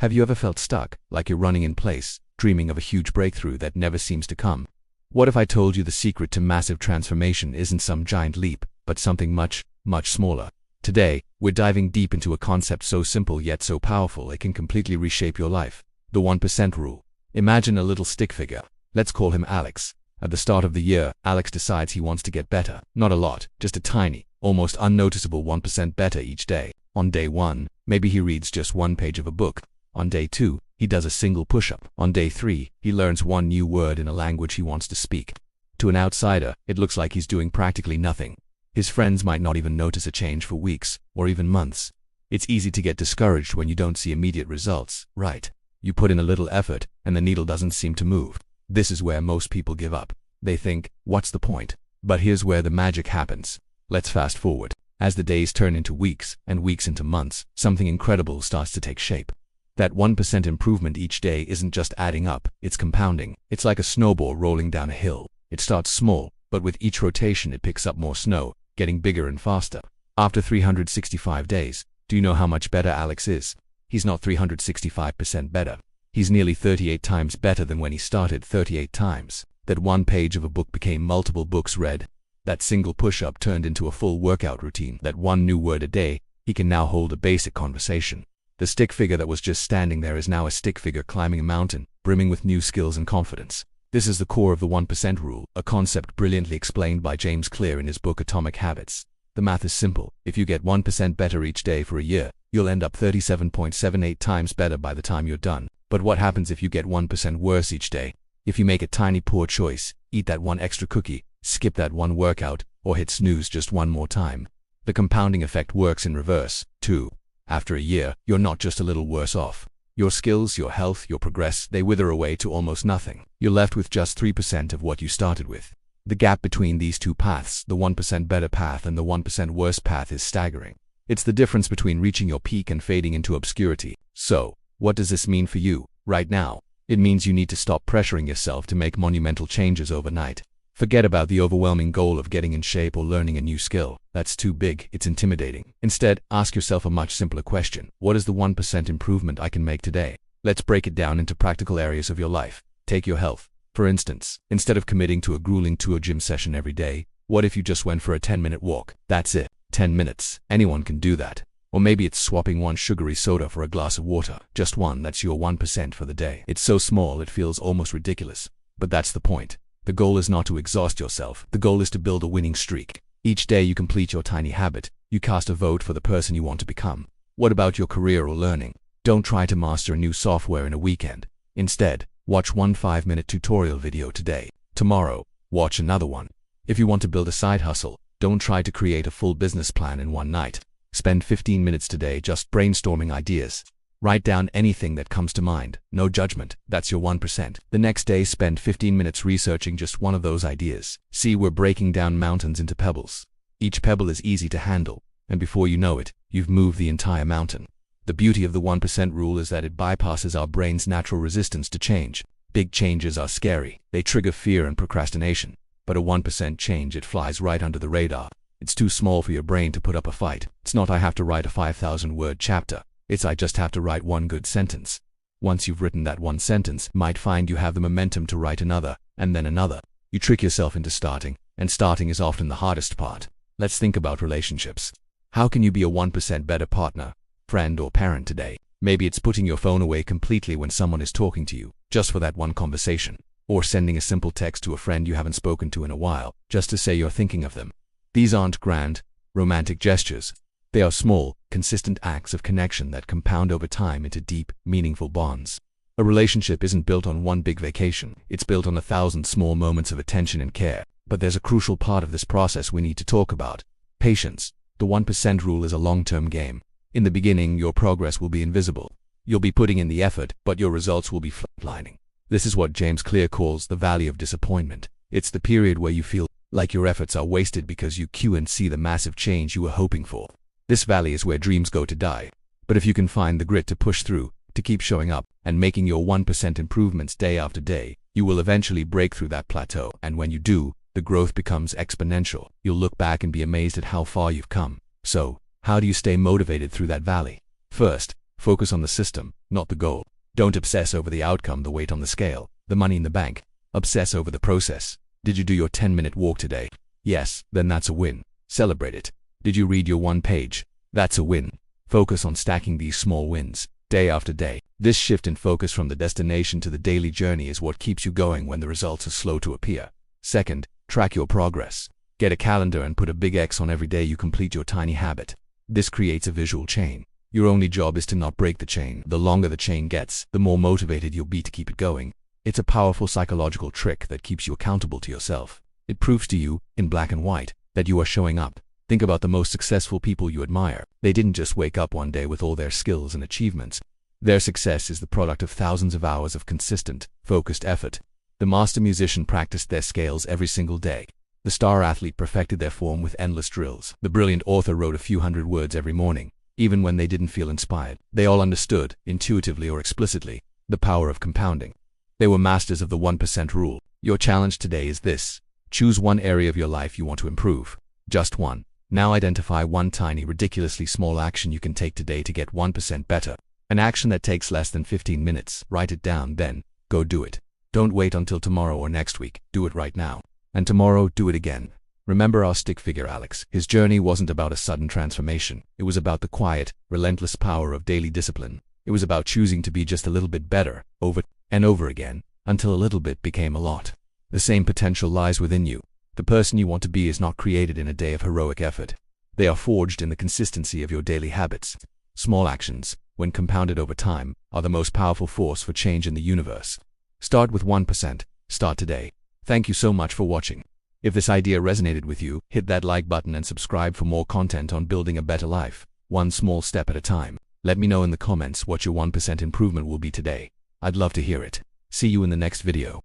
Have you ever felt stuck, like you're running in place, dreaming of a huge breakthrough that never seems to come? What if I told you the secret to massive transformation isn't some giant leap, but something much, much smaller? Today, we're diving deep into a concept so simple yet so powerful it can completely reshape your life. The 1% rule. Imagine a little stick figure. Let's call him Alex. At the start of the year, Alex decides he wants to get better. Not a lot, just a tiny, almost unnoticeable 1% better each day. On day 1, maybe he reads just one page of a book. On day 2, he does a single push-up. On day 3, he learns one new word in a language he wants to speak. To an outsider, it looks like he's doing practically nothing. His friends might not even notice a change for weeks, or even months. It's easy to get discouraged when you don't see immediate results, right? You put in a little effort, and the needle doesn't seem to move. This is where most people give up. They think, what's the point? But here's where the magic happens. Let's fast forward. As the days turn into weeks, and weeks into months, something incredible starts to take shape. That 1% improvement each day isn't just adding up, it's compounding. It's like a snowball rolling down a hill. It starts small, but with each rotation it picks up more snow, getting bigger and faster. After 365 days, do you know how much better Alex is? He's not 365% better. He's nearly 38 times better than when he started. 38 times. That one page of a book became multiple books read. That single push-up turned into a full workout routine. That one new word a day, he can now hold a basic conversation. The stick figure that was just standing there is now a stick figure climbing a mountain, brimming with new skills and confidence. This is the core of the 1% rule, a concept brilliantly explained by James Clear in his book Atomic Habits. The math is simple. If you get 1% better each day for a year, you'll end up 37.78 times better by the time you're done. But what happens if you get 1% worse each day? If you make a tiny poor choice, eat that one extra cookie, skip that one workout, or hit snooze just one more time, the compounding effect works in reverse, too. After a year, you're not just a little worse off. Your skills, your health, your progress, they wither away to almost nothing. You're left with just 3% of what you started with. The gap between these two paths, the 1% better path and the 1% worse path, is staggering. It's the difference between reaching your peak and fading into obscurity. So, what does this mean for you, right now? It means you need to stop pressuring yourself to make monumental changes overnight. Forget about the overwhelming goal of getting in shape or learning a new skill. That's too big, it's intimidating. Instead, ask yourself a much simpler question. What is the 1% improvement I can make today? Let's break it down into practical areas of your life. Take your health. For instance, instead of committing to a grueling 2-hour gym session every day, what if you just went for a 10-minute walk? That's it. 10 minutes. Anyone can do that. Or maybe it's swapping one sugary soda for a glass of water. Just one. That's your 1% for the day. It's so small it feels almost ridiculous. But that's the point. The goal is not to exhaust yourself. The goal is to build a winning streak. Each day you complete your tiny habit. You cast a vote for the person you want to become. What about your career or learning? Don't try to master a new software in a weekend. Instead, watch one 5-minute tutorial video today. Tomorrow, watch another one. If you want to build a side hustle, don't try to create a full business plan in one night. Spend 15 minutes today just brainstorming ideas. Write down anything that comes to mind. No judgment. That's your 1%. The next day, spend 15 minutes researching just one of those ideas. See, we're breaking down mountains into pebbles. Each pebble is easy to handle, and before you know it, you've moved the entire mountain. The beauty of the 1% rule is that it bypasses our brain's natural resistance to change. Big changes are scary. They trigger fear and procrastination. But a 1% change, it flies right under the radar. It's too small for your brain to put up a fight. It's not I have to write a 5,000-word chapter. It's I just have to write one good sentence. Once you've written that one sentence, you might find you have the momentum to write another, and then another. You trick yourself into starting, and starting is often the hardest part. Let's think about relationships. How can you be a 1% better partner, friend, or parent today? Maybe it's putting your phone away completely when someone is talking to you, just for that one conversation. Or sending a simple text to a friend you haven't spoken to in a while, just to say you're thinking of them. These aren't grand, romantic gestures. They are small, consistent acts of connection that compound over time into deep, meaningful bonds. A relationship isn't built on one big vacation. It's built on 1,000 small moments of attention and care. But there's a crucial part of this process we need to talk about. Patience. The 1% rule is a long-term game. In the beginning, your progress will be invisible. You'll be putting in the effort, but your results will be flatlining. This is what James Clear calls the valley of disappointment. It's the period where you feel like your efforts are wasted because you can't see the massive change you were hoping for. This valley is where dreams go to die. But if you can find the grit to push through, to keep showing up, and making your 1% improvements day after day, you will eventually break through that plateau. And when you do, the growth becomes exponential. You'll look back and be amazed at how far you've come. So, how do you stay motivated through that valley? First, Focus on the system, not the goal. Don't obsess over the outcome, the weight on the scale, the money in the bank. Obsess over the process. Did you do your 10-minute walk today? Yes, then that's a win. Celebrate it. Did you read your one page? That's a win. Focus on stacking these small wins, day after day. This shift in focus from the destination to the daily journey is what keeps you going when the results are slow to appear. Second, track your progress. Get a calendar and put a big X on every day you complete your tiny habit. This creates a visual chain. Your only job is to not break the chain. The longer the chain gets, the more motivated you'll be to keep it going. It's a powerful psychological trick that keeps you accountable to yourself. It proves to you, in black and white, that you are showing up. Think about the most successful people you admire. They didn't just wake up one day with all their skills and achievements. Their success is the product of thousands of hours of consistent, focused effort. The master musician practiced their scales every single day. The star athlete perfected their form with endless drills. The brilliant author wrote a few hundred words every morning, even when they didn't feel inspired. They all understood, intuitively or explicitly, the power of compounding. They were masters of the 1% rule. Your challenge today is this. Choose one area of your life you want to improve. Just one. Now identify one tiny, ridiculously small action you can take today to get 1% better. An action that takes less than 15 minutes. Write it down, then go do it. Don't wait until tomorrow or next week. Do it right now. And tomorrow, do it again. Remember our stick figure Alex. His journey wasn't about a sudden transformation. It was about the quiet, relentless power of daily discipline. It was about choosing to be just a little bit better, over and over again, until a little bit became a lot. The same potential lies within you. The person you want to be is not created in a day of heroic effort. They are forged in the consistency of your daily habits. Small actions, when compounded over time, are the most powerful force for change in the universe. Start with 1%. Start today. Thank you so much for watching. If this idea resonated with you, hit that like button and subscribe for more content on building a better life, one small step at a time. Let me know in the comments what your 1% improvement will be today. I'd love to hear it. See you in the next video.